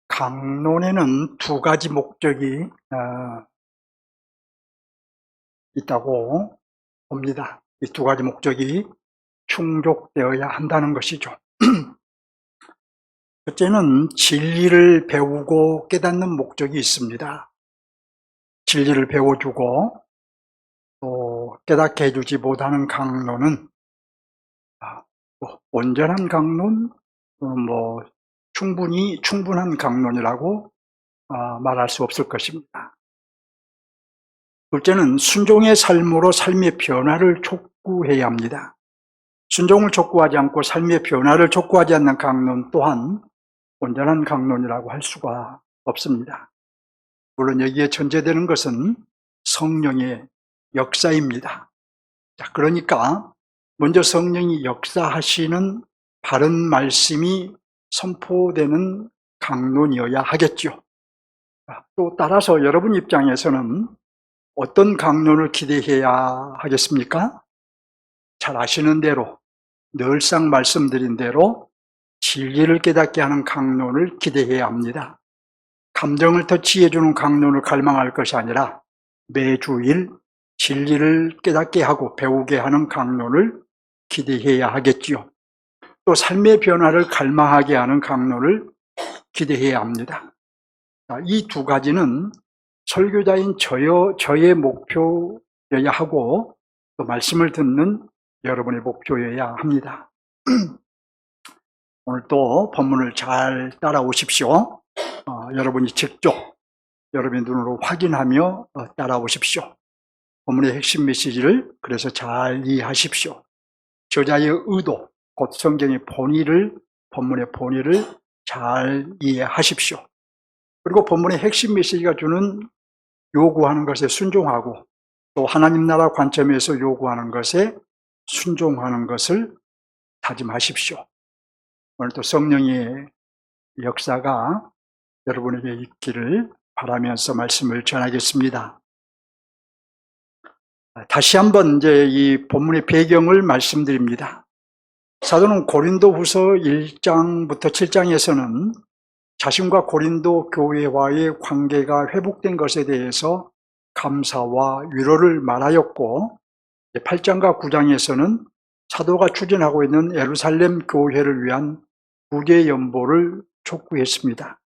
강론에는 두 가지 목적이 있다고 봅니다. 이 두 가지 목적이 충족되어야 한다는 것이죠. 첫째는 진리를 배우고 깨닫는 목적이 있습니다. 진리를 배워주고 또 깨닫게 해주지 못하는 강론은 온전한 강론, 충분한 강론이라고 말할 수 없을 것입니다. 둘째는 순종의 삶으로 삶의 변화를 촉구해야 합니다. 순종을 촉구하지 않고 삶의 변화를 촉구하지 않는 강론 또한 온전한 강론이라고 할 수가 없습니다. 물론 여기에 전제되는 것은 성령의 역사입니다. 그러니까 먼저 성령이 역사하시는 바른 말씀이 선포되는 강론이어야 하겠죠. 또 따라서 여러분 입장에서는 어떤 강론을 기대해야 하겠습니까? 잘 아시는 대로, 늘상 말씀드린 대로 진리를 깨닫게 하는 강론을 기대해야 합니다. 감정을 터치해주는 강론을 갈망할 것이 아니라 매주일 진리를 깨닫게 하고 배우게 하는 강론을 기대해야 하겠지요. 또 삶의 변화를 갈망하게 하는 강론을 기대해야 합니다. 이 두 가지는 설교자인 저의 목표여야 하고 또 말씀을 듣는 여러분의 목표여야 합니다. 오늘 또 본문을 잘 따라오십시오. 여러분이 직접 여러분의 눈으로 확인하며 따라오십시오. 본문의 핵심 메시지를 그래서 잘 이해하십시오. 저자의 의도, 곧 성경의 본문의 본의를 잘 이해하십시오. 그리고 본문의 핵심 메시지가 주는 요구하는 것에 순종하고 또 하나님 나라 관점에서 요구하는 것에 순종하는 것을 다짐하십시오. 오늘 또 성령의 역사가 여러분에게 있기를 바라면서 말씀을 전하겠습니다. 다시 한번 이제 이 본문의 배경을 말씀드립니다. 사도는 고린도후서 1장부터 7장에서는 자신과 고린도 교회와의 관계가 회복된 것에 대해서 감사와 위로를 말하였고 8장과 9장에서는 사도가 추진하고 있는 예루살렘 교회를 위한 구제 연보를 촉구했습니다.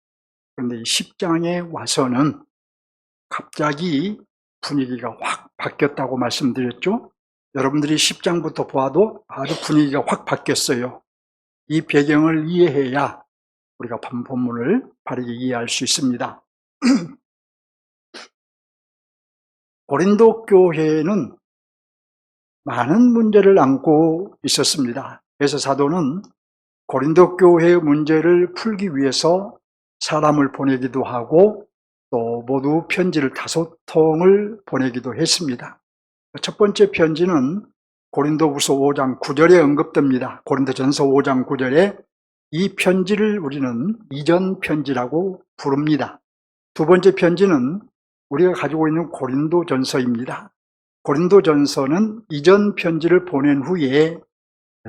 그런데 10장에 와서는 갑자기 분위기가 확 바뀌었다고 말씀드렸죠. 여러분들이 10장부터 보아도 아주 분위기가 확 바뀌었어요. 이 배경을 이해해야 우리가 본문을 바르게 이해할 수 있습니다. 고린도 교회는 많은 문제를 안고 있었습니다. 그래서 사도는 고린도 교회의 문제를 풀기 위해서 사람을 보내기도 하고 또 모두 편지를 5통을 보내기도 했습니다. 첫 번째 편지는 고린도후서 5장 9절에 언급됩니다. 고린도전서 5장 9절에 이 편지를 우리는 이전 편지라고 부릅니다. 두 번째 편지는 우리가 가지고 있는 고린도전서입니다. 고린도전서는 이전 편지를 보낸 후에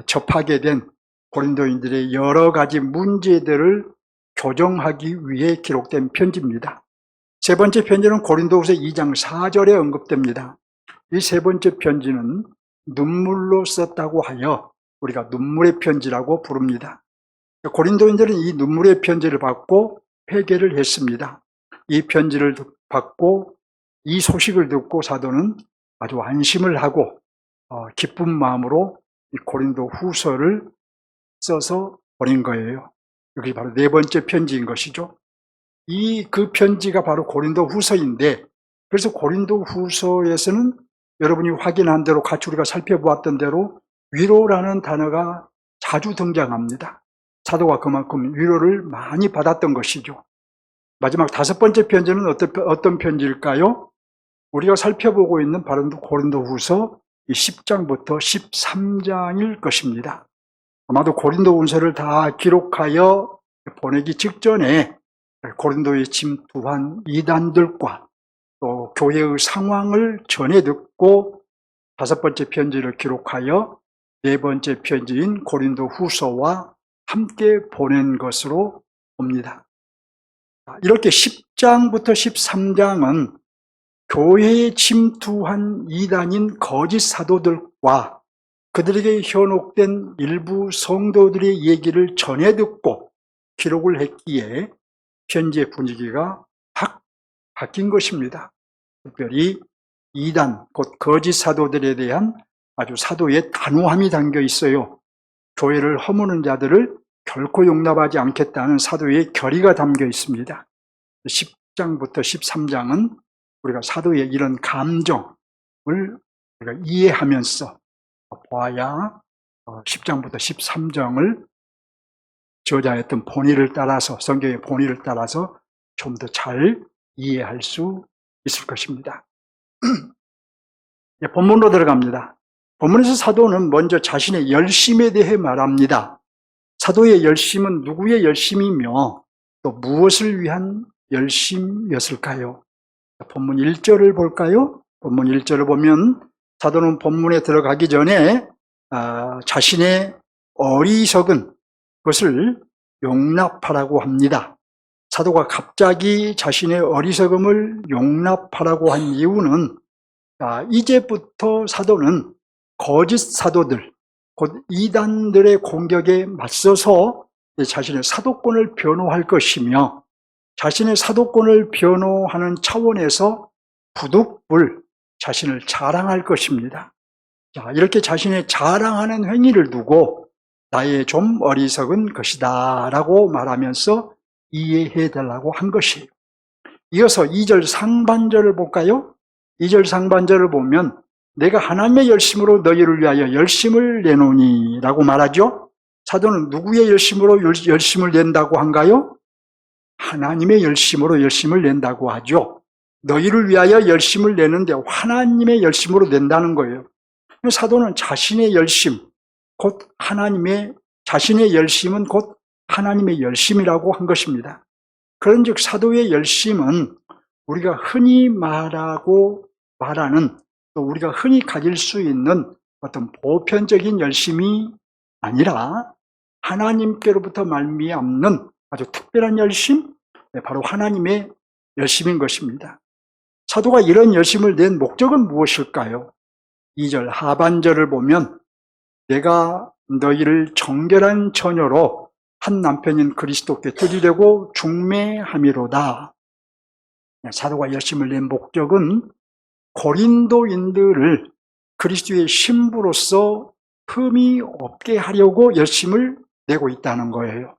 접하게 된 고린도인들의 여러 가지 문제들을 교정하기 위해 기록된 편지입니다. 세 번째 편지는 고린도후서 2장 4절에 언급됩니다. 이 세 번째 편지는 눈물로 썼다고 하여 우리가 눈물의 편지라고 부릅니다. 고린도인들은 이 눈물의 편지를 받고 회개를 했습니다. 이 편지를 받고 이 소식을 듣고 사도는 아주 안심을 하고 기쁜 마음으로 이 고린도 후서를 써서 보낸 거예요. 이게 바로 네 번째 편지인 것이죠. 그 편지가 바로 고린도 후서인데, 그래서 고린도 후서에서는 여러분이 확인한 대로 같이 우리가 살펴보았던 대로 위로라는 단어가 자주 등장합니다. 사도가 그만큼 위로를 많이 받았던 것이죠. 마지막 5번째 편지는 어떤 편지일까요? 우리가 살펴보고 있는 바로 고린도후서 10장부터 13장일 것입니다. 아마도 고린도후서를 다 기록하여 보내기 직전에 고린도에 침투한 이단들과 또 교회의 상황을 전해 듣고 5번째 편지를 기록하여 4번째 편지인 고린도후서와 함께 보낸 것으로 봅니다. 이렇게 10장부터 13장은 교회에 침투한 이단인 거짓 사도들과 그들에게 현혹된 일부 성도들의 얘기를 전해 듣고 기록을 했기에 현재 분위기가 확 바뀐 것입니다. 특별히 이단, 곧 거짓 사도들에 대한 아주 사도의 단호함이 담겨 있어요. 교회를 허무는 자들을 결코 용납하지 않겠다는 사도의 결의가 담겨 있습니다. 10장부터 13장은 우리가 사도의 이런 감정을 우리가 이해하면서 보아야 10장부터 13장을 저자였던 본의를 따라서, 성경의 본의를 따라서 좀 더 잘 이해할 수 있을 것입니다. 본문으로 들어갑니다. 본문에서 사도는 먼저 자신의 열심에 대해 말합니다. 사도의 열심은 누구의 열심이며 또 무엇을 위한 열심이었을까요? 본문 1절을 볼까요? 본문 1절을 보면 사도는 본문에 들어가기 전에 자신의 어리석은 것을 용납하라고 합니다. 사도가 갑자기 자신의 어리석음을 용납하라고 한 이유는 이제부터 사도는 거짓 사도들, 곧 이단들의 공격에 맞서서 자신의 사도권을 변호할 것이며 자신의 사도권을 변호하는 차원에서 부득불 자신을 자랑할 것입니다. 이렇게 자신의 자랑하는 행위를 두고 나의 좀 어리석은 것이다 라고 말하면서 이해해 달라고 한 것이에요. 이어서 2절 상반절을 볼까요? 2절 상반절을 보면 내가 하나님의 열심으로 너희를 위하여 열심을 내노니 라고 말하죠. 사도는 누구의 열심으로 열심을 낸다고 한가요? 하나님의 열심으로 열심을 낸다고 하죠. 너희를 위하여 열심을 내는데 하나님의 열심으로 낸다는 거예요. 사도는 자신의 열심, 곧 자신의 열심은 곧 하나님의 열심이라고 한 것입니다. 그런즉 사도의 열심은 우리가 흔히 말하는 또 우리가 흔히 가질 수 있는 어떤 보편적인 열심이 아니라 하나님께로부터 말미암는 아주 특별한 열심, 바로 하나님의 열심인 것입니다. 사도가 이런 열심을 낸 목적은 무엇일까요? 2절 하반절을 보면 내가 너희를 정결한 처녀로 한 남편인 그리스도께 드리려고 중매함이로다. 사도가 열심을 낸 목적은 고린도인들을 그리스도의 신부로서 흠이 없게 하려고 열심을 내고 있다는 거예요.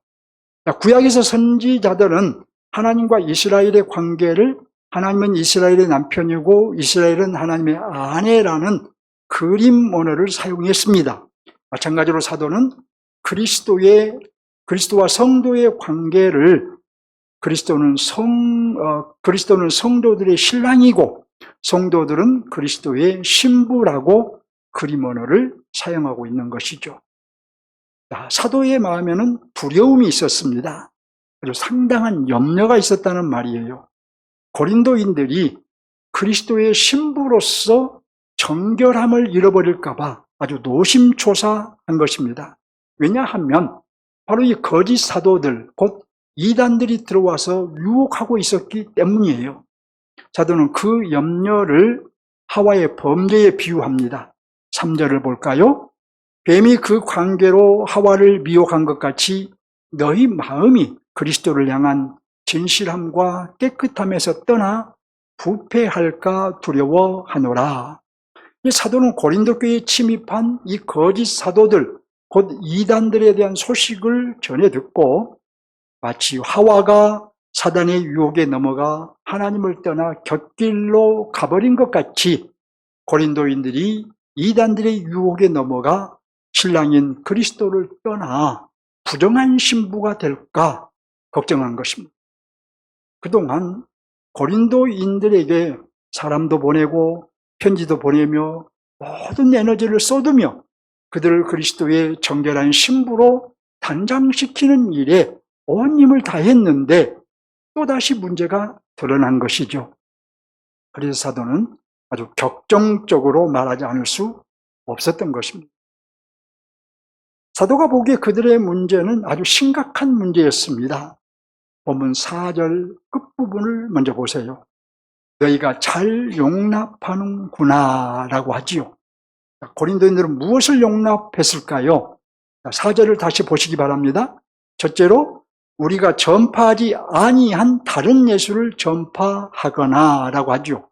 구약에서 선지자들은 하나님과 이스라엘의 관계를 하나님은 이스라엘의 남편이고 이스라엘은 하나님의 아내라는 그림 언어를 사용했습니다. 마찬가지로 사도는 그리스도와 성도의 관계를 그리스도는 성도들의 신랑이고 성도들은 그리스도의 신부라고 그림 언어를 사용하고 있는 것이죠. 사도의 마음에는 두려움이 있었습니다. 아주 상당한 염려가 있었다는 말이에요. 고린도인들이 그리스도의 신부로서 정결함을 잃어버릴까 봐 아주 노심초사한 것입니다. 왜냐하면 바로 이 거짓 사도들, 곧 이단들이 들어와서 유혹하고 있었기 때문이에요. 사도는 그 염려를 하와의 범죄에 비유합니다. 3절을 볼까요? 뱀이 그 관계로 하와를 미혹한 것 같이 너희 마음이 그리스도를 향한 진실함과 깨끗함에서 떠나 부패할까 두려워하노라. 이 사도는 고린도 교회에 침입한 이 거짓 사도들, 곧 이단들에 대한 소식을 전해 듣고 마치 하와가 사단의 유혹에 넘어가 하나님을 떠나 곁길로 가버린 것 같이 고린도인들이 이단들의 유혹에 넘어가 신랑인 그리스도를 떠나 부정한 신부가 될까 걱정한 것입니다. 그동안 고린도인들에게 사람도 보내고 편지도 보내며 모든 에너지를 쏟으며 그들을 그리스도의 정결한 신부로 단장시키는 일에 온 힘을 다했는데 또다시 문제가 드러난 것이죠. 그래서 사도는 아주 격정적으로 말하지 않을 수 없었던 것입니다. 사도가 보기에 그들의 문제는 아주 심각한 문제였습니다. 본문 4절 끝부분을 먼저 보세요. 너희가 잘 용납하는구나 라고 하지요. 고린도인들은 무엇을 용납했을까요? 4절을 다시 보시기 바랍니다. 첫째로 우리가 전파하지 아니한 다른 예수를 전파하거나 라고 하죠.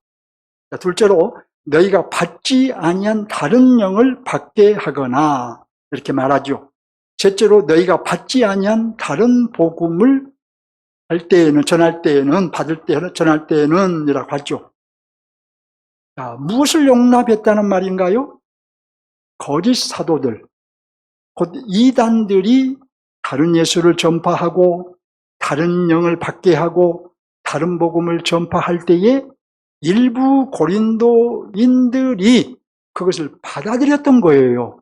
둘째로 너희가 받지 아니한 다른 영을 받게 하거나 이렇게 말하죠. 셋째로 너희가 받지 아니한 다른 복음을 할 때에는, 전할 때에는, 받을 때에는, 전할 때에는 이라고 하죠. 자, 무엇을 용납했다는 말인가요? 거짓 사도들, 곧 이단들이 다른 예수를 전파하고 다른 영을 받게 하고 다른 복음을 전파할 때에 일부 고린도인들이 그것을 받아들였던 거예요.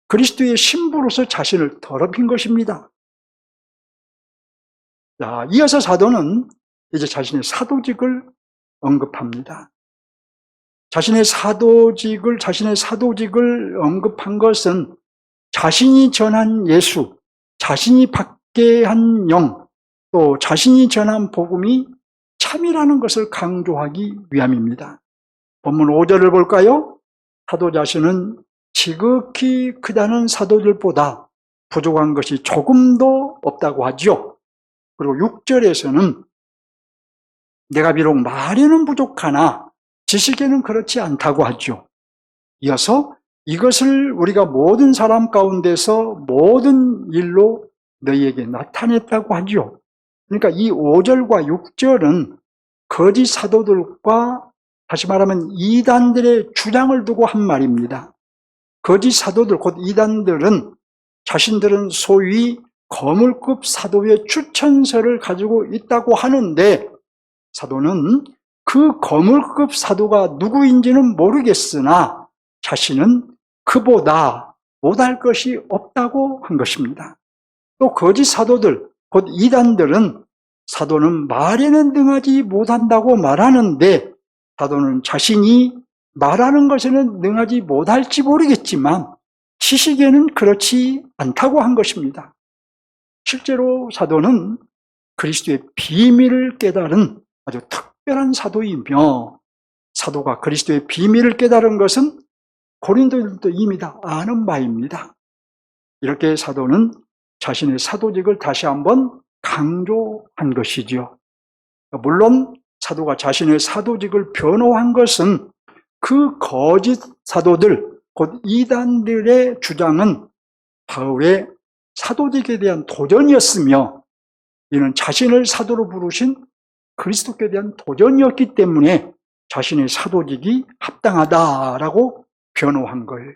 그리스도의 신부로서 자신을 더럽힌 것입니다. 자, 이어서 사도는 이제 자신의 사도직을 언급합니다. 자신의 사도직을 언급한 것은 자신이 전한 예수, 자신이 받게 한 영, 또 자신이 전한 복음이 참이라는 것을 강조하기 위함입니다. 본문 5절을 볼까요? 사도 자신은 지극히 크다는 사도들보다 부족한 것이 조금도 없다고 하죠. 그리고 6절에서는 내가 비록 말에는 부족하나 지식에는 그렇지 않다고 하죠. 이어서 이것을 우리가 모든 사람 가운데서 모든 일로 너희에게 나타냈다고 하죠. 그러니까 이 5절과 6절은 거짓 사도들과 다시 말하면 이단들의 주장을 두고 한 말입니다. 거짓 사도들, 곧 이단들은 자신들은 소위 거물급 사도의 추천서를 가지고 있다고 하는데 사도는 그 거물급 사도가 누구인지는 모르겠으나 자신은 그보다 못할 것이 없다고 한 것입니다. 또 거짓 사도들, 곧 이단들은 사도는 말에는 능하지 못한다고 말하는데 사도는 자신이 말하는 것에는 능하지 못할지 모르겠지만 지식에는 그렇지 않다고 한 것입니다. 실제로 사도는 그리스도의 비밀을 깨달은 아주 특별한 사도이며 사도가 그리스도의 비밀을 깨달은 것은 고린도인들도 이미 다 아는 바입니다. 이렇게 사도는 자신의 사도직을 다시 한번 강조한 것이지요. 물론 사도가 자신의 사도직을 변호한 것은 그 거짓 사도들, 곧 이단들의 주장은 바울의 사도직에 대한 도전이었으며 이는 자신을 사도로 부르신 그리스도께 대한 도전이었기 때문에 자신의 사도직이 합당하다라고 변호한 거예요.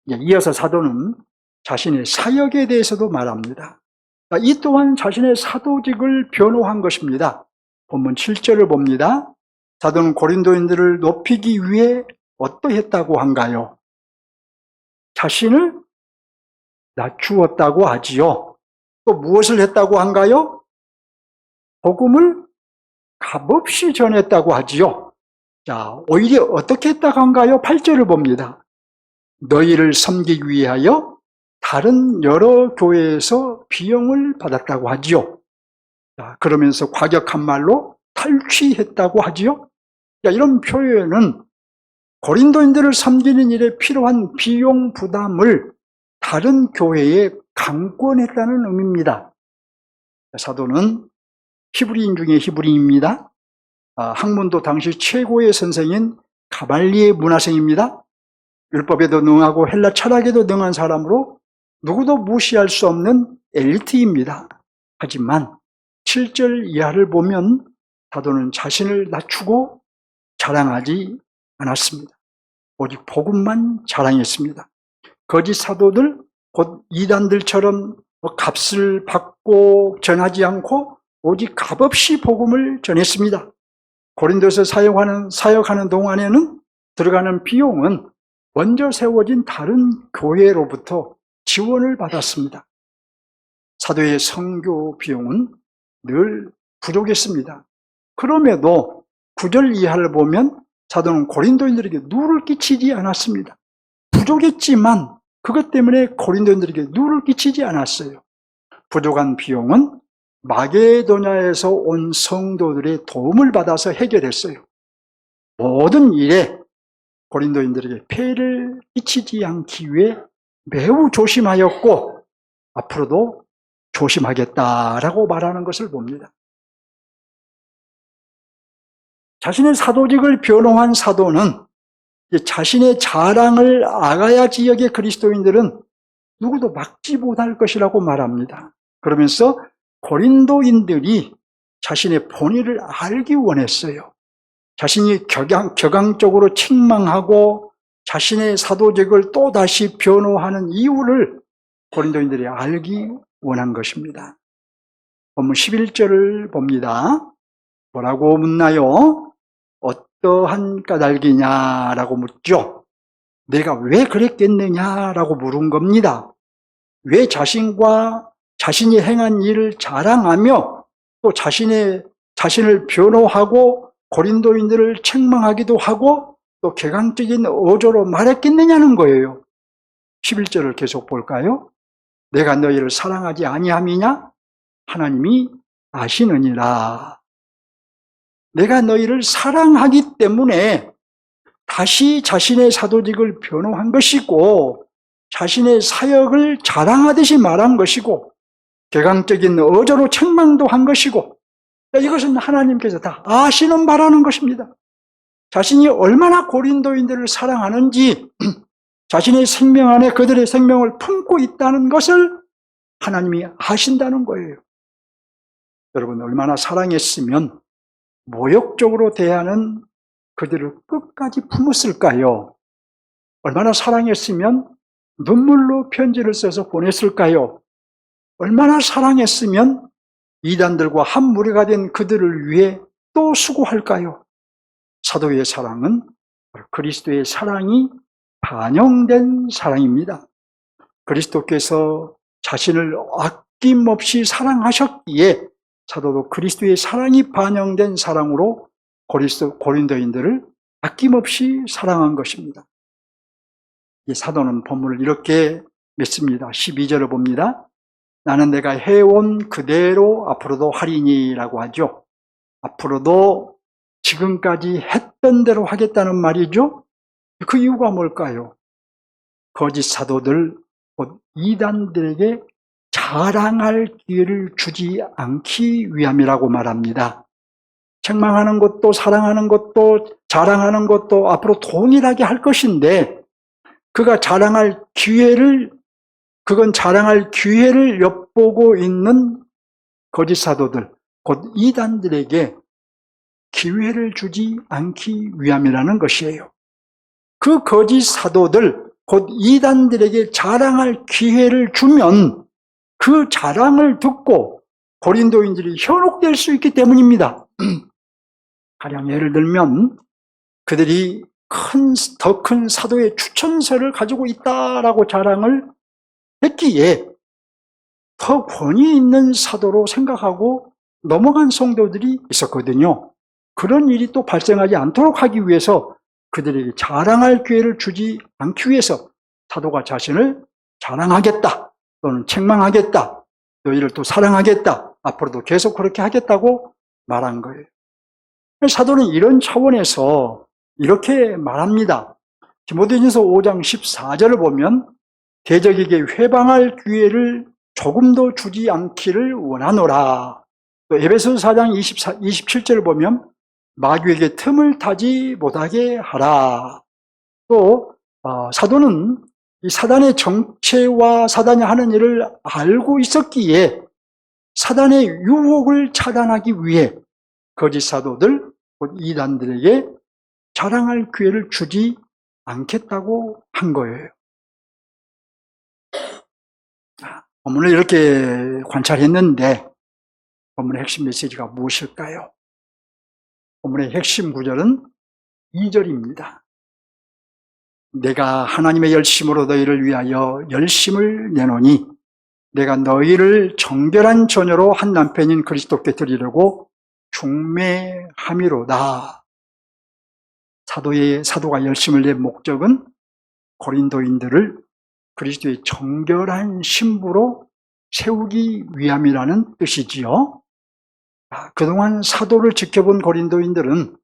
이어서 사도는 자신의 사역에 대해서도 말합니다. 이 또한 자신의 사도직을 변호한 것입니다. 본문 7절을 봅니다. 사도는 고린도인들을 높이기 위해 어떠했다고 한가요? 자신을 낮추었다고 하지요. 또 무엇을 했다고 한가요? 복음을 값없이 전했다고 하지요. 자, 오히려 어떻게 했다고 한가요? 8절을 봅니다. 너희를 섬기기 위하여 다른 여러 교회에서 비용을 받았다고 하지요. 자, 그러면서 과격한 말로 탈취했다고 하지요. 자, 이런 표현은 고린도인들을 섬기는 일에 필요한 비용 부담을 다른 교회에 강권했다는 의미입니다. 사도는 히브리인 중에 히브리인입니다. 학문도 당시 최고의 선생인 가발리의 문화생입니다. 율법에도 능하고 헬라 철학에도 능한 사람으로 누구도 무시할 수 없는 엘리트입니다. 하지만 7절 이하를 보면 사도는 자신을 낮추고 자랑하지 않았습니다. 오직 복음만 자랑했습니다. 거짓 사도들, 곧 이단들처럼 값을 받고 전하지 않고 오직 값없이 복음을 전했습니다. 고린도에서 사역하는 동안에는 들어가는 비용은 먼저 세워진 다른 교회로부터 지원을 받았습니다. 사도의 선교 비용은 늘 부족했습니다. 그럼에도 9절 이하를 보면 사도는 고린도인들에게 누를 끼치지 않았습니다. 부족했지만 그것 때문에 고린도인들에게 누를 끼치지 않았어요. 부족한 비용은 마게도냐에서 온 성도들의 도움을 받아서 해결했어요. 모든 일에 고린도인들에게 폐해를 끼치지 않기 위해 매우 조심하였고 앞으로도 조심하겠다라고 말하는 것을 봅니다. 자신의 사도직을 변호한 사도는 자신의 자랑을 아가야 지역의 그리스도인들은 누구도 막지 못할 것이라고 말합니다. 그러면서 고린도인들이 자신의 본의를 알기 원했어요. 자신이 격앙적으로 책망하고 자신의 사도직을 또다시 변호하는 이유를 고린도인들이 알기 원한 것입니다. 본문 11절을 봅니다. 뭐라고 묻나요? 어떠한 까닭이냐라고 묻죠. 내가 왜 그랬겠느냐라고 물은 겁니다. 왜 자신이 행한 일을 자랑하며 또 자신을 변호하고 고린도인들을 책망하기도 하고 또 객관적인 어조로 말했겠느냐는 거예요. 11절을 계속 볼까요? 내가 너희를 사랑하지 아니함이냐? 하나님이 아시느니라. 내가 너희를 사랑하기 때문에 다시 자신의 사도직을 변호한 것이고 자신의 사역을 자랑하듯이 말한 것이고 객관적인 어조로 책망도 한 것이고 이것은 하나님께서 다 아시는 바라는 것입니다. 자신이 얼마나 고린도인들을 사랑하는지 자신의 생명 안에 그들의 생명을 품고 있다는 것을 하나님이 아신다는 거예요. 여러분 얼마나 사랑했으면 모욕적으로 대하는 그들을 끝까지 품었을까요? 얼마나 사랑했으면 눈물로 편지를 써서 보냈을까요? 얼마나 사랑했으면 이단들과 한 무리가 된 그들을 위해 또 수고할까요? 사도의 사랑은 그리스도의 사랑이 반영된 사랑입니다. 그리스도께서 자신을 아낌없이 사랑하셨기에 사도도 그리스도의 사랑이 반영된 사랑으로 고린도인들을 아낌없이 사랑한 것입니다. 이 사도는 본문을 이렇게 맺습니다. 12절을 봅니다. 나는 내가 해온 그대로 앞으로도 하리니라고 하죠. 앞으로도 지금까지 했던 대로 하겠다는 말이죠. 그 이유가 뭘까요? 거짓 사도들, 곧 이단들에게 자랑할 기회를 주지 않기 위함이라고 말합니다. 책망하는 것도 사랑하는 것도 자랑하는 것도 앞으로 동일하게 할 것인데 그건 자랑할 기회를 엿보고 있는 거짓 사도들, 곧 이단들에게 기회를 주지 않기 위함이라는 것이에요. 그 거짓 사도들, 곧 이단들에게 자랑할 기회를 주면 그 자랑을 듣고 고린도인들이 현혹될 수 있기 때문입니다. 가령 예를 들면 그들이 더 큰 사도의 추천서를 가지고 있다라고 자랑을 했기에 더 권위 있는 사도로 생각하고 넘어간 성도들이 있었거든요. 그런 일이 또 발생하지 않도록 하기 위해서 그들에게 자랑할 기회를 주지 않기 위해서 사도가 자신을 자랑하겠다 또는 책망하겠다, 너희를 또 사랑하겠다, 앞으로도 계속 그렇게 하겠다고 말한 거예요. 사도는 이런 차원에서 이렇게 말합니다. 디모데전서 5장 14절을 보면 대적에게 회방할 기회를 조금도 주지 않기를 원하노라. 또 에베소서 4장 27절을 보면 마귀에게 틈을 타지 못하게 하라. 또 사도는 이 사단의 정체와 사단이 하는 일을 알고 있었기에 사단의 유혹을 차단하기 위해 거짓 사도들, 곧 이단들에게 자랑할 기회를 주지 않겠다고 한 거예요. 본문을 이렇게 관찰했는데 본문의 핵심 메시지가 무엇일까요? 본문의 핵심 구절은 2절입니다. 내가 하나님의 열심으로 너희를 위하여 열심을 내노니 내가 너희를 정결한 처녀로 한 남편인 그리스도께 드리려고 중매함이로다. 사도가 열심을 낸 목적은 고린도인들을 그리스도의 정결한 신부로 세우기 위함이라는 뜻이지요. 그동안 사도를 지켜본 고린도인들은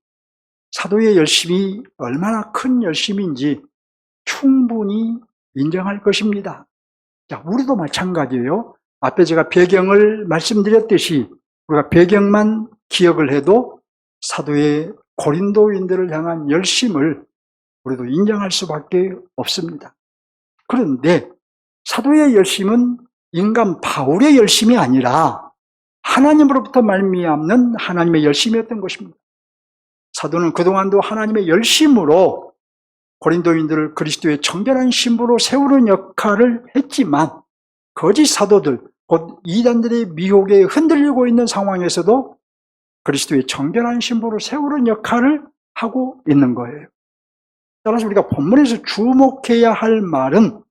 사도의 열심이 얼마나 큰 열심인지 충분히 인정할 것입니다. 자, 우리도 마찬가지예요. 앞에 제가 배경을 말씀드렸듯이 우리가 배경만 기억을 해도 사도의 고린도인들을 향한 열심을 우리도 인정할 수밖에 없습니다. 그런데 사도의 열심은 인간 바울의 열심이 아니라 하나님으로부터 말미암는 하나님의 열심이었던 것입니다. 사도는 그동안도 하나님의 열심으로 고린도인들을 그리스도의 정결한 신부로 세우는 역할을 했지만 거짓 사도들, 곧 이단들의 미혹에 흔들리고 있는 상황에서도 그리스도의 정결한 신부로 세우는 역할을 하고 있는 거예요. 따라서 우리가 본문에서 주목해야 할 말은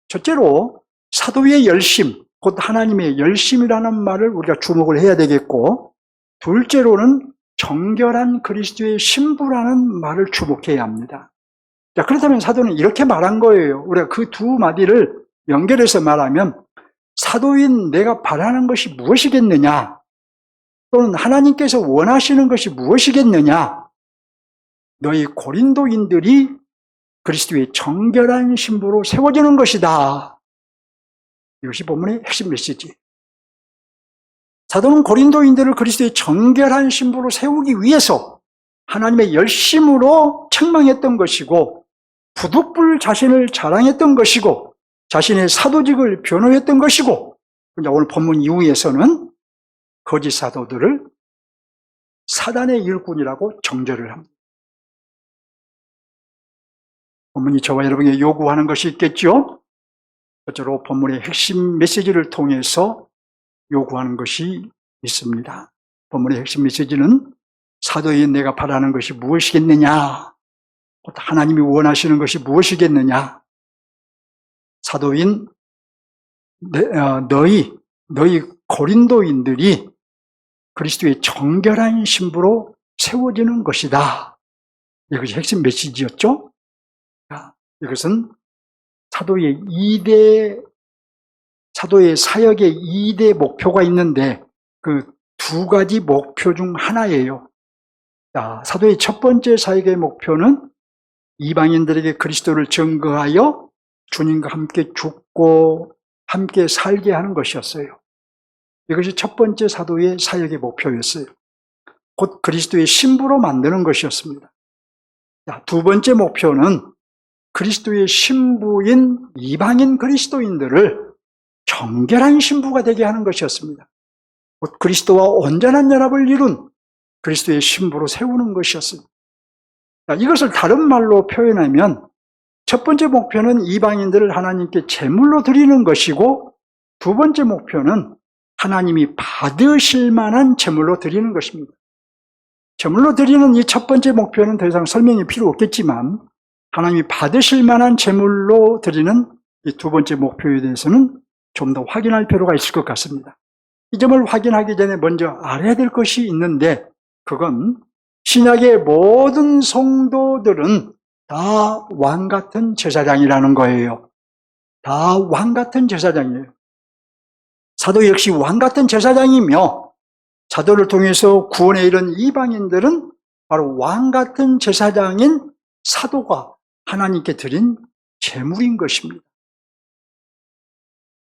첫째로 사도의 열심, 곧 하나님의 열심이라는 말을 우리가 주목을 해야 되겠고, 둘째로는 정결한 그리스도의 신부라는 말을 주목해야 합니다. 자, 그렇다면 사도는 이렇게 말한 거예요. 우리가 그 두 마디를 연결해서 말하면 사도인 내가 바라는 것이 무엇이겠느냐, 또는 하나님께서 원하시는 것이 무엇이겠느냐, 너희 고린도인들이 그리스도의 정결한 신부로 세워지는 것이다. 이것이 본문의 핵심 메시지. 사도는 고린도인들을 그리스도의 정결한 신부로 세우기 위해서 하나님의 열심으로 책망했던 것이고, 부득불 자신을 자랑했던 것이고, 자신의 사도직을 변호했던 것이고, 오늘 본문 이후에서는 거짓 사도들을 사단의 일꾼이라고 정죄를 합니다. 본문이 저와 여러분에게 요구하는 것이 있겠죠? 첫째로 본문의 핵심 메시지를 통해서 요구하는 것이 있습니다. 본문의 핵심 메시지는 사도인 내가 바라는 것이 무엇이겠느냐, 하나님이 원하시는 것이 무엇이겠느냐, 사도인 너희 고린도인들이 그리스도의 정결한 신부로 세워지는 것이다. 이것이 핵심 메시지였죠. 이것은 사도의 사역의 2대 목표가 있는데 그 두 가지 목표 중 하나예요. 사도의 첫 번째 사역의 목표는 이방인들에게 그리스도를 증거하여 주님과 함께 죽고 함께 살게 하는 것이었어요. 이것이 첫 번째 사도의 사역의 목표였어요. 곧 그리스도의 신부로 만드는 것이었습니다. 두 번째 목표는 그리스도의 신부인 이방인 그리스도인들을 정결한 신부가 되게 하는 것이었습니다. 곧 그리스도와 온전한 연합을 이룬 그리스도의 신부로 세우는 것이었습니다. 이것을 다른 말로 표현하면 첫 번째 목표는 이방인들을 하나님께 제물로 드리는 것이고, 두 번째 목표는 하나님이 받으실 만한 제물로 드리는 것입니다. 제물로 드리는 이 첫 번째 목표는 더 이상 설명이 필요 없겠지만, 하나님이 받으실 만한 제물로 드리는 이 두 번째 목표에 대해서는 좀 더 확인할 필요가 있을 것 같습니다. 이 점을 확인하기 전에 먼저 알아야 될 것이 있는데, 그건 신약의 모든 성도들은 다 왕같은 제사장이라는 거예요. 다 왕같은 제사장이에요. 사도 역시 왕같은 제사장이며, 사도를 통해서 구원에 이른 이방인들은 바로 왕같은 제사장인 사도가 하나님께 드린 제물인 것입니다.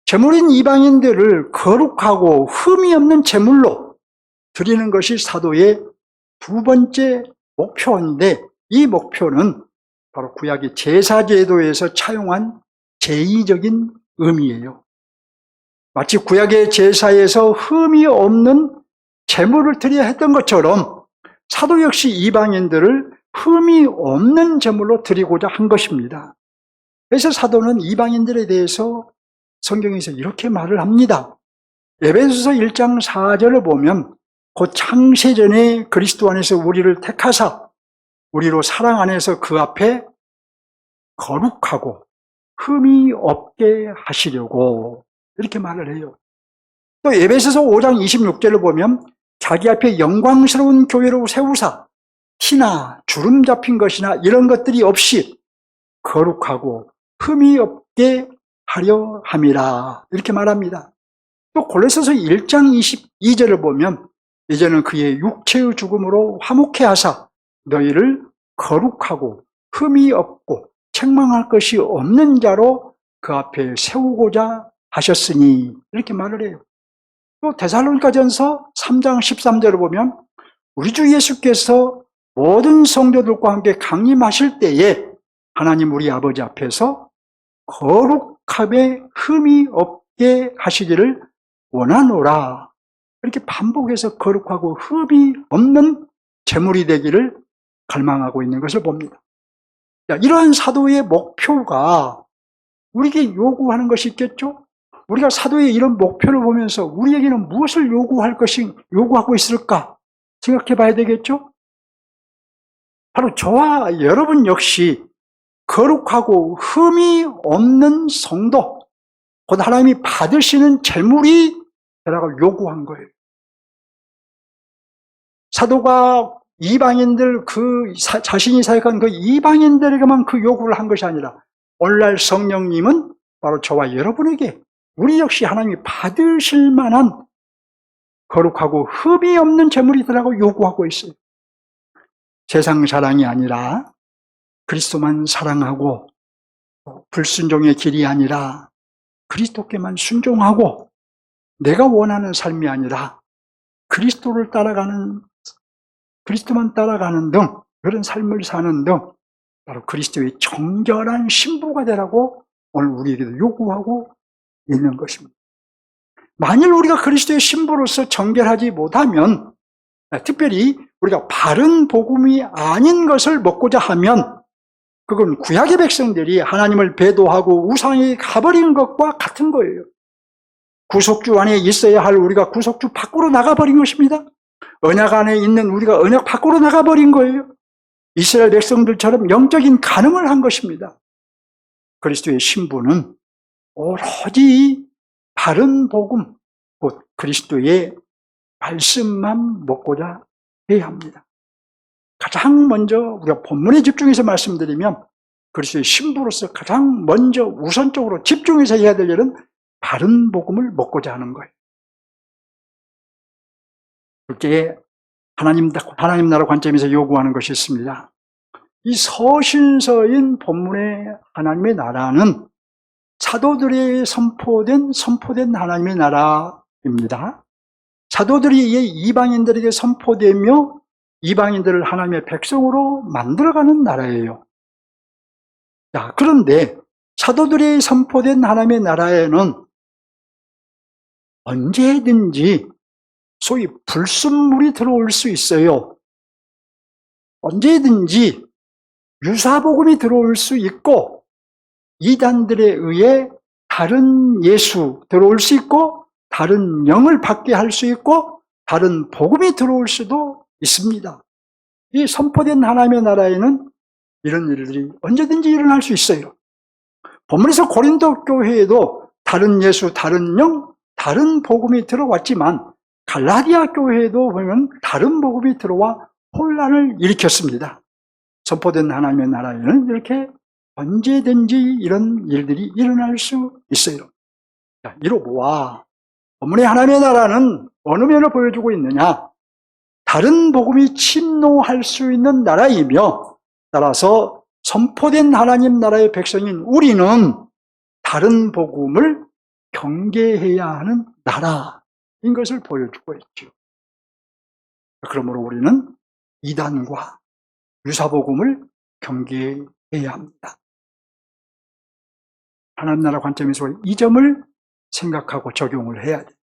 제물인 이방인들을 거룩하고 흠이 없는 제물로 드리는 것이 사도의 두 번째 목표인데, 이 목표는 바로 구약의 제사제도에서 차용한 제의적인 의미예요. 마치 구약의 제사에서 흠이 없는 제물을 드려야 했던 것처럼 사도 역시 이방인들을 흠이 없는 제물로 드리고자 한 것입니다. 그래서 사도는 이방인들에 대해서 성경에서 이렇게 말을 합니다. 에베소서 1장 4절을 보면 곧 창세전에 그리스도 안에서 우리를 택하사 우리로 사랑 안에서 그 앞에 거룩하고 흠이 없게 하시려고 이렇게 말을 해요. 또 에베소서 5장 26절을 보면 자기 앞에 영광스러운 교회로 세우사 티나 주름 잡힌 것이나 이런 것들이 없이 거룩하고 흠이 없게 하려 함이라 이렇게 말합니다. 또 골로새서 1장 22절을 보면 이제는 그의 육체의 죽음으로 화목해 하사 너희를 거룩하고 흠이 없고 책망할 것이 없는 자로 그 앞에 세우고자 하셨으니 이렇게 말을 해요. 또 데살로니가전서 3장 13절을 보면 우리 주 예수께서 모든 성도들과 함께 강림하실 때에 하나님 우리 아버지 앞에서 거룩함에 흠이 없게 하시기를 원하노라. 이렇게 반복해서 거룩하고 흠이 없는 제물이 되기를 갈망하고 있는 것을 봅니다. 이러한 사도의 목표가 우리에게 요구하는 것이 있겠죠? 우리가 사도의 이런 목표를 보면서 우리에게는 무엇을 요구하고 있을까 생각해 봐야 되겠죠? 바로 저와 여러분 역시 거룩하고 흠이 없는 성도, 곧 하나님이 받으시는 제물이 되라고 요구한 거예요. 사도가 이방인들 자신이 사역한 그 이방인들에게만 그 요구를 한 것이 아니라 오늘날 성령님은 바로 저와 여러분에게 우리 역시 하나님이 받으실 만한 거룩하고 흠이 없는 제물이 되라고 요구하고 있어요. 세상 사랑이 아니라 그리스도만 사랑하고 불순종의 길이 아니라 그리스도께만 순종하고 내가 원하는 삶이 아니라 그리스도만 따라가는 등 그런 삶을 사는 등 바로 그리스도의 정결한 신부가 되라고 오늘 우리에게도 요구하고 있는 것입니다. 만일 우리가 그리스도의 신부로서 정결하지 못하면, 특별히 우리가 바른 복음이 아닌 것을 먹고자 하면 그건 구약의 백성들이 하나님을 배도하고 우상에 가버린 것과 같은 거예요. 구속주 안에 있어야 할 우리가 구속주 밖으로 나가버린 것입니다. 언약 안에 있는 우리가 언약 밖으로 나가버린 거예요. 이스라엘 백성들처럼 영적인 간음을 한 것입니다. 그리스도의 신부는 오로지 바른 복음, 곧 그리스도의 말씀만 먹고자 해야 합니다. 가장 먼저 우리가 본문에 집중해서 말씀드리면 그리스도의 신부로서 가장 먼저 우선적으로 집중해서 해야 될 일은 바른 복음을 먹고자 하는 거예요. 그렇게 하나님 나라 관점에서 요구하는 것이 있습니다. 이 서신서인 본문의 하나님의 나라는 사도들이 선포된 하나님의 나라입니다. 사도들이 이방인들에게 선포되며 이방인들을 하나님의 백성으로 만들어가는 나라예요. 자, 그런데 사도들이 선포된 하나님의 나라에는 언제든지 소위 불순물이 들어올 수 있어요. 언제든지 유사복음이 들어올 수 있고 이단들에 의해 다른 예수 들어올 수 있고 다른 영을 받게 할 수 있고 다른 복음이 들어올 수도 있습니다. 이 선포된 하나님의 나라에는 이런 일들이 언제든지 일어날 수 있어요. 본문에서 고린도 교회에도 다른 예수, 다른 영, 다른 복음이 들어왔지만 갈라디아 교회에도 보면 다른 복음이 들어와 혼란을 일으켰습니다. 선포된 하나님의 나라에는 이렇게 언제든지 이런 일들이 일어날 수 있어요. 자, 이로 보아 본문의 하나님의 나라는 어느 면을 보여주고 있느냐? 다른 복음이 침노할 수 있는 나라이며 따라서 선포된 하나님 나라의 백성인 우리는 다른 복음을 경계해야 하는 나라인 것을 보여주고 있죠. 그러므로 우리는 이단과 유사복음을 경계해야 합니다. 하나님 나라 관점에서 이 점을 생각하고 적용을 해야 돼요.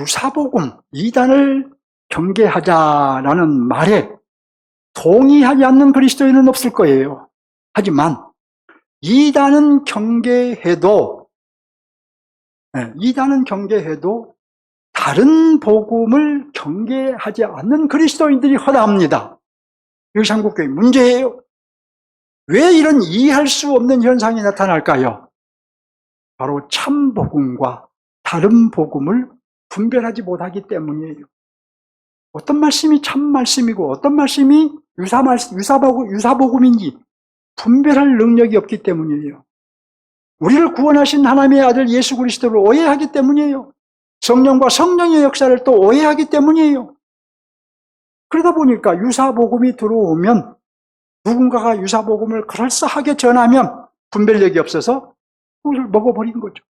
유사복음, 이단을 경계하자라는 말에 동의하지 않는 그리스도인은 없을 거예요. 하지만 이단은 경계해도 다른 복음을 경계하지 않는 그리스도인들이 허다합니다. 이것이 한국교회 문제예요. 왜 이런 이해할 수 없는 현상이 나타날까요? 바로 참 복음과 다른 복음을 분별하지 못하기 때문이에요. 어떤 말씀이 참 말씀이고 어떤 말씀이 유사복음인지 분별할 능력이 없기 때문이에요. 우리를 구원하신 하나님의 아들 예수 그리스도를 오해하기 때문이에요. 성령과 성령의 역사를 또 오해하기 때문이에요. 그러다 보니까 유사복음이 들어오면 누군가가 유사복음을 그럴싸하게 전하면 분별력이 없어서 그것을 먹어버린 거죠.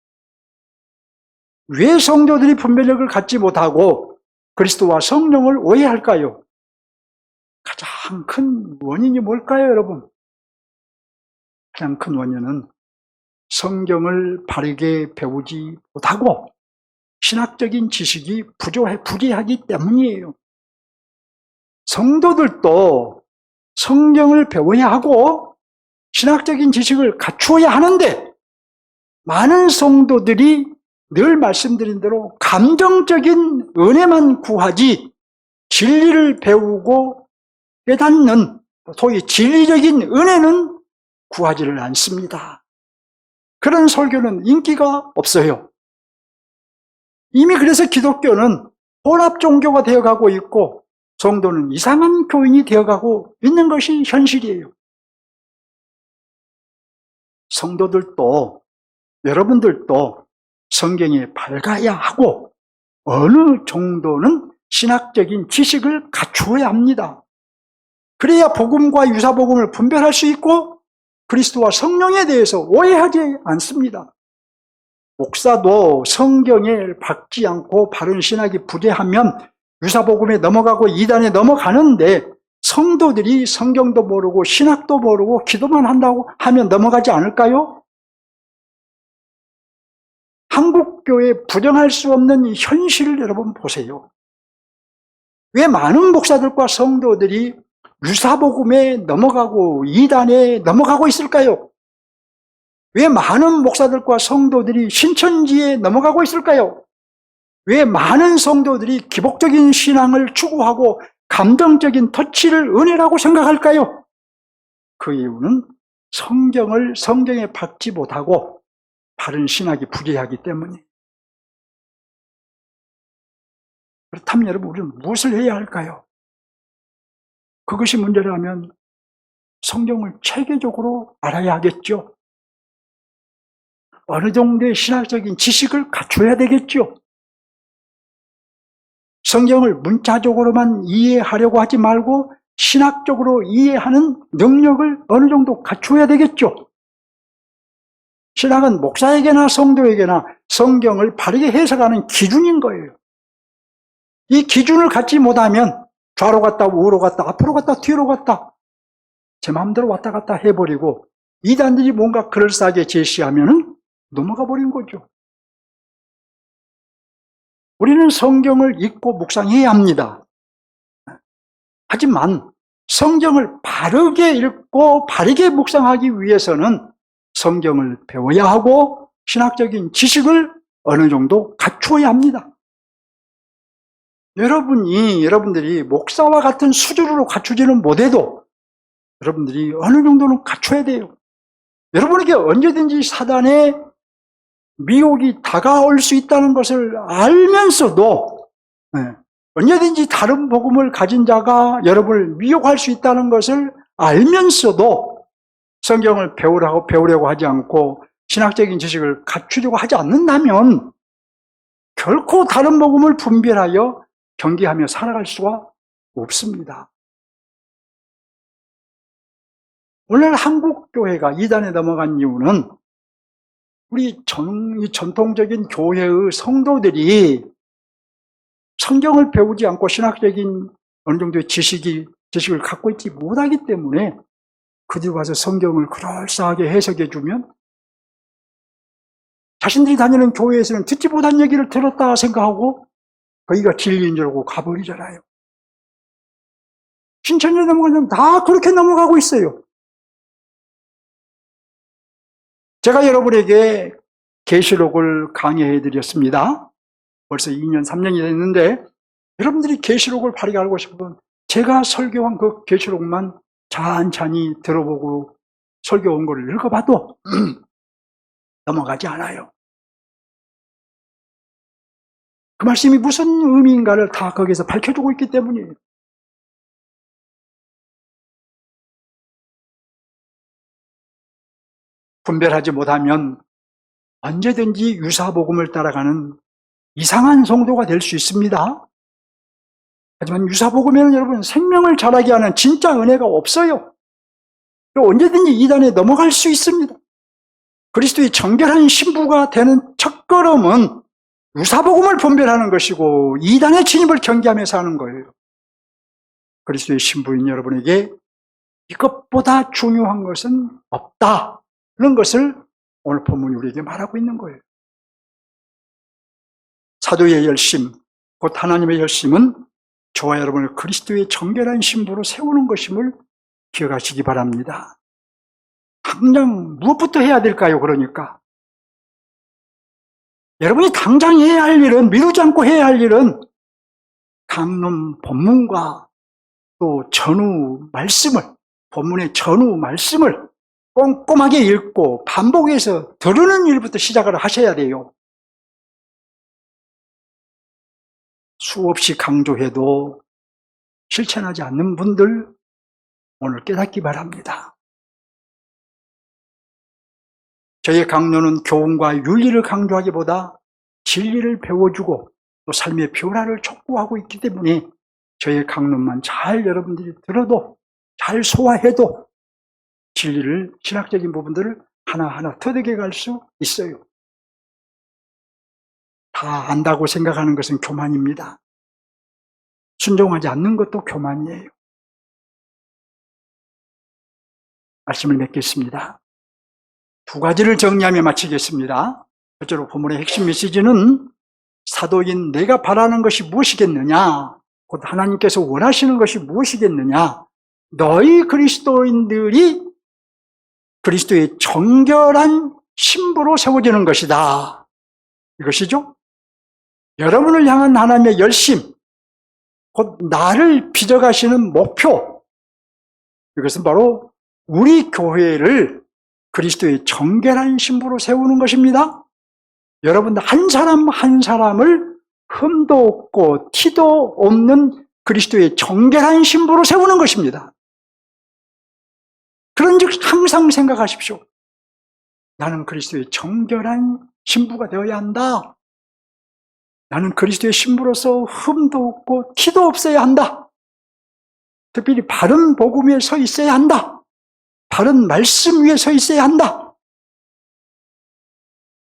왜 성도들이 분별력을 갖지 못하고 그리스도와 성령을 오해할까요? 가장 큰 원인이 뭘까요, 여러분? 가장 큰 원인은 성경을 바르게 배우지 못하고 신학적인 지식이 부재하기 때문이에요. 성도들도 성경을 배워야 하고 신학적인 지식을 갖추어야 하는데 많은 성도들이 늘 말씀드린 대로 감정적인 은혜만 구하지 진리를 배우고 깨닫는 소위 진리적인 은혜는 구하지를 않습니다. 그런 설교는 인기가 없어요. 이미 그래서 기독교는 혼합 종교가 되어가고 있고 성도는 이상한 교인이 되어가고 있는 것이 현실이에요. 성도들도 여러분들도 성경에 밝아야 하고 어느 정도는 신학적인 지식을 갖추어야 합니다. 그래야 복음과 유사복음을 분별할 수 있고 그리스도와 성령에 대해서 오해하지 않습니다. 목사도 성경에 박지 않고 바른 신학이 부재하면 유사복음에 넘어가고 이단에 넘어가는데 성도들이 성경도 모르고 신학도 모르고 기도만 한다고 하면 넘어가지 않을까요? 한국교회 부정할 수 없는 이 현실을 여러분 보세요. 왜 많은 목사들과 성도들이 유사복음에 넘어가고 이단에 넘어가고 있을까요? 왜 많은 목사들과 성도들이 신천지에 넘어가고 있을까요? 왜 많은 성도들이 기복적인 신앙을 추구하고 감정적인 터치를 은혜라고 생각할까요? 그 이유는 성경에 받지 못하고 바른 신학이 부재하기 때문이에요. 그렇다면 여러분 우리는 무엇을 해야 할까요? 그것이 문제라면 성경을 체계적으로 알아야 하겠죠. 어느 정도의 신학적인 지식을 갖춰야 되겠죠. 성경을 문자적으로만 이해하려고 하지 말고 신학적으로 이해하는 능력을 어느 정도 갖춰야 되겠죠. 신학은 목사에게나 성도에게나 성경을 바르게 해석하는 기준인 거예요. 이 기준을 갖지 못하면 좌로 갔다 우로 갔다 앞으로 갔다 뒤로 갔다 제 마음대로 왔다 갔다 해버리고 이단들이 뭔가 그럴싸하게 제시하면은 넘어가 버린 거죠. 우리는 성경을 읽고 묵상해야 합니다. 하지만 성경을 바르게 읽고 바르게 묵상하기 위해서는 성경을 배워야 하고 신학적인 지식을 어느 정도 갖추어야 합니다. 여러분들이 목사와 같은 수준으로 갖추지는 못해도 여러분들이 어느 정도는 갖춰야 돼요. 여러분에게 언제든지 사단의 미혹이 다가올 수 있다는 것을 알면서도 언제든지 다른 복음을 가진 자가 여러분을 미혹할 수 있다는 것을 알면서도 성경을 배우려고 하지 않고 신학적인 지식을 갖추려고 하지 않는다면 결코 다른 복음을 분별하여 경계하며 살아갈 수가 없습니다. 오늘 한국교회가 이단에 넘어간 이유는 우리 전통적인 교회의 성도들이 성경을 배우지 않고 신학적인 어느 정도의 지식을 갖고 있지 못하기 때문에 그들 와서 성경을 그럴싸하게 해석해주면 자신들이 다니는 교회에서는 듣지 못한 얘기를 들었다 생각하고 거기가 진리인 줄 알고 가버리잖아요. 신천지에 넘어가면 다 그렇게 넘어가고 있어요. 제가 여러분에게 계시록을 강의해 드렸습니다. 벌써 2년, 3년이 됐는데 여러분들이 계시록을 바르게 알고 싶으면 제가 설교한 그 계시록만 찬찬히 들어보고 설교한 거를 읽어봐도 넘어가지 않아요. 그 말씀이 무슨 의미인가를 다 거기서 밝혀주고 있기 때문이에요. 분별하지 못하면 언제든지 유사복음을 따라가는 이상한 성도가 될 수 있습니다. 하지만 유사복음에는 여러분 생명을 자라게 하는 진짜 은혜가 없어요. 언제든지 이단에 넘어갈 수 있습니다. 그리스도의 정결한 신부가 되는 첫걸음은 유사복음을 분별하는 것이고 이단의 진입을 경계하면서 하는 거예요. 그리스도의 신부인 여러분에게 이것보다 중요한 것은 없다. 그런 것을 오늘 본문이 우리에게 말하고 있는 거예요. 사도의 열심, 곧 하나님의 열심은 저와 여러분을 그리스도의 정결한 신부로 세우는 것임을 기억하시기 바랍니다. 당장 무엇부터 해야 될까요? 그러니까 여러분이 당장 해야 할 일은, 미루지 않고 해야 할 일은 강론 본문과 또 전후 말씀을, 본문의 전후 말씀을 꼼꼼하게 읽고 반복해서 들으는 일부터 시작을 하셔야 돼요. 수없이 강조해도 실천하지 않는 분들 오늘 깨닫기 바랍니다. 저희 강론은 교훈과 윤리를 강조하기보다 진리를 배워주고 또 삶의 변화를 촉구하고 있기 때문에 저희 강론만 잘 여러분들이 들어도 잘 소화해도 진리를, 신학적인 부분들을 하나하나 터득해 갈 수 있어요. 다 안다고 생각하는 것은 교만입니다. 순종하지 않는 것도 교만이에요. 말씀을 맺겠습니다. 두 가지를 정리하며 마치겠습니다. 첫째로 본문의 핵심 메시지는 사도인 내가 바라는 것이 무엇이겠느냐, 곧 하나님께서 원하시는 것이 무엇이겠느냐, 너희 그리스도인들이 그리스도의 정결한 신부로 세워지는 것이다. 이것이죠. 여러분을 향한 하나님의 열심, 곧 나를 빚어가시는 목표, 이것은 바로 우리 교회를 그리스도의 정결한 신부로 세우는 것입니다. 여러분들 한 사람 한 사람을 흠도 없고 티도 없는 그리스도의 정결한 신부로 세우는 것입니다. 그런즉 항상 생각하십시오. 나는 그리스도의 정결한 신부가 되어야 한다. 나는 그리스도의 신부로서 흠도 없고 티도 없어야 한다. 특별히 바른 복음 위에 서 있어야 한다. 바른 말씀 위에 서 있어야 한다.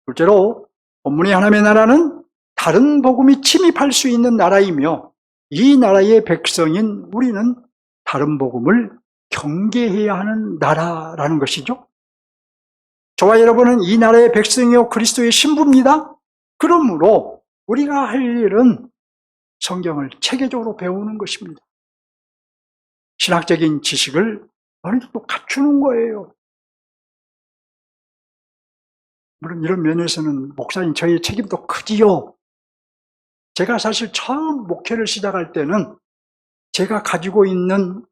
둘째로 본문의 하나님의 나라는 다른 복음이 침입할 수 있는 나라이며 이 나라의 백성인 우리는 다른 복음을 경계해야 하는 나라라는 것이죠. 저와 여러분은 이 나라의 백성이요 그리스도의 신부입니다. 그러므로 우리가 할 일은 성경을 체계적으로 배우는 것입니다. 신학적인 지식을 어느 정도 갖추는 거예요. 물론 이런 면에서는 목사님 저희의 책임도 크지요. 제가 사실 처음 목회를 시작할 때는 제가 가지고 있는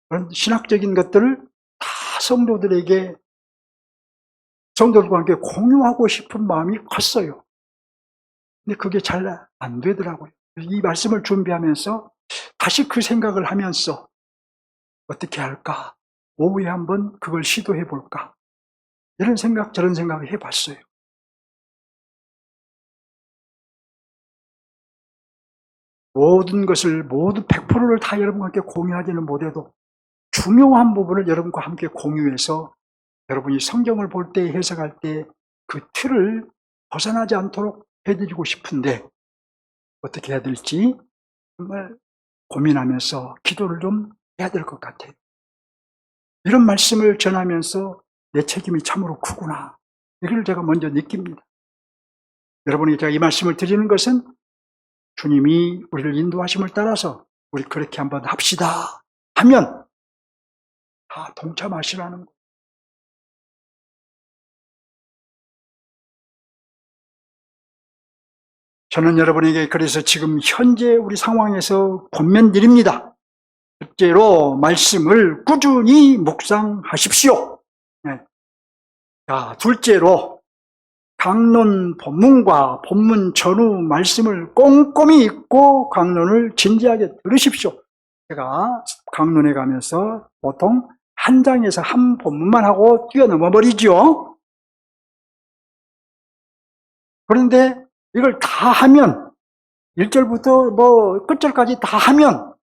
그런 신학적인 것들을 다 성도들과 함께 공유하고 싶은 마음이 컸어요. 근데 그게 잘 안 되더라고요. 이 말씀을 준비하면서 다시 그 생각을 하면서 어떻게 할까? 오후에 한번 그걸 시도해 볼까? 이런 생각, 저런 생각을 해봤어요. 모든 것을, 모두 100%를 다 여러분과 함께 공유하지는 못해도 중요한 부분을 여러분과 함께 공유해서 여러분이 성경을 볼 때, 해석할 때 그 틀을 벗어나지 않도록 해드리고 싶은데 어떻게 해야 될지 정말 고민하면서 기도를 좀 해야 될 것 같아요. 이런 말씀을 전하면서 내 책임이 참으로 크구나. 이걸 제가 먼저 느낍니다. 여러분에게 제가 이 말씀을 드리는 것은 주님이 우리를 인도하심을 따라서 우리 그렇게 한번 합시다 하면 다 동참하시라는 거예요. 저는 여러분에게 그래서 지금 현재 우리 상황에서 권면드립니다. 첫째로 말씀을 꾸준히 묵상하십시오. 네. 자, 둘째로 강론 본문과 본문 전후 말씀을 꼼꼼히 읽고 강론을 진지하게 들으십시오. 제가 강론에 가면서 보통 한 장에서 한 본문만 하고 뛰어넘어 버리죠. 그런데 이걸 다 하면 1절부터 뭐 끝절까지 다 하면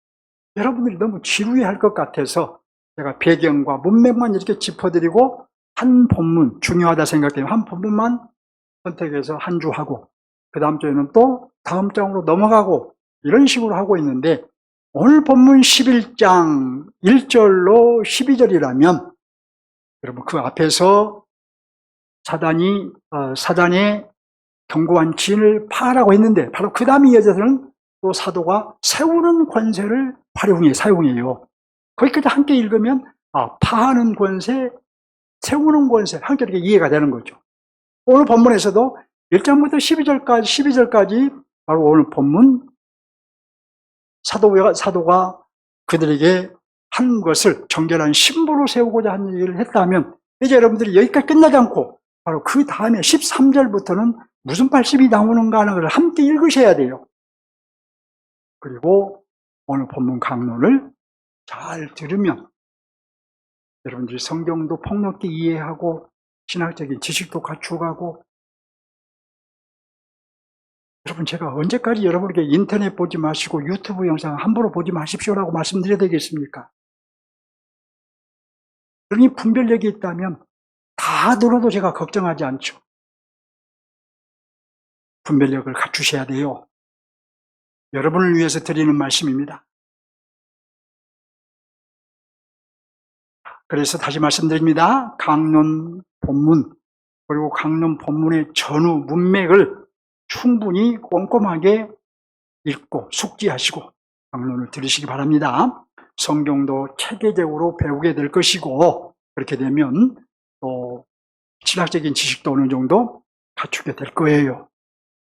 여러분들이 너무 지루해할 것 같아서 제가 배경과 문맥만 이렇게 짚어드리고 한 본문, 중요하다 생각되면 한 본문만 선택해서 한 주 하고 그 다음 주에는 또 다음 장으로 넘어가고 이런 식으로 하고 있는데, 오늘 본문 11장 1절로 12절이라면 여러분 그 앞에서 사단의 견고한 진을 파하라고 했는데, 바로 그 다음에 이어져서는 또 사도가 세우는 권세를 사용해요. 거기까지 함께 읽으면 파하는 권세, 세우는 권세 함께 이렇게 이해가 되는 거죠. 오늘 본문에서도 1장부터 12절까지 바로 오늘 본문 사도가 그들에게 한 것을 정결한 신부로 세우고자 하는 얘기를 했다면, 이제 여러분들이 여기까지 끝나지 않고 바로 그 다음에 13절부터는 무슨 말씀이 나오는가 하는 것을 함께 읽으셔야 돼요. 그리고 오늘 본문 강론을 잘 들으면 여러분들이 성경도 폭넓게 이해하고 신학적인 지식도 갖추고, 여러분 제가 언제까지 여러분에게 인터넷 보지 마시고 유튜브 영상 함부로 보지 마십시오라고 말씀드려야 되겠습니까? 여러분이 분별력이 있다면 다 들어도 제가 걱정하지 않죠. 분별력을 갖추셔야 돼요. 여러분을 위해서 드리는 말씀입니다. 그래서 다시 말씀드립니다. 강론 본문 그리고 강론 본문의 전후 문맥을 충분히 꼼꼼하게 읽고 숙지하시고 강론을 들으시기 바랍니다. 성경도 체계적으로 배우게 될 것이고, 그렇게 되면 또 신학적인 지식도 어느 정도 갖추게 될 거예요.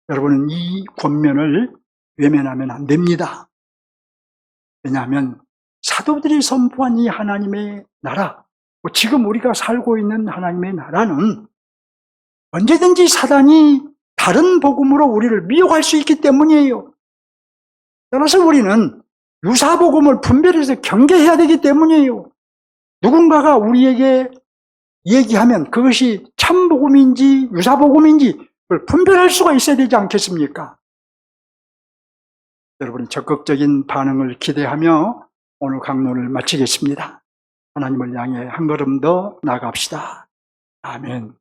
여러분은 이 권면을 외면하면 안 됩니다. 왜냐하면 사도들이 선포한 이 하나님의 나라, 지금 우리가 살고 있는 하나님의 나라는 언제든지 사단이 다른 복음으로 우리를 미혹할 수 있기 때문이에요. 따라서 우리는 유사복음을 분별해서 경계해야 되기 때문이에요. 누군가가 우리에게 얘기하면 그것이 참복음인지 유사복음인지 그걸 분별할 수가 있어야 되지 않겠습니까? 여러분의 적극적인 반응을 기대하며 오늘 강론을 마치겠습니다. 하나님을 향해 한 걸음 더 나아갑시다. 아멘.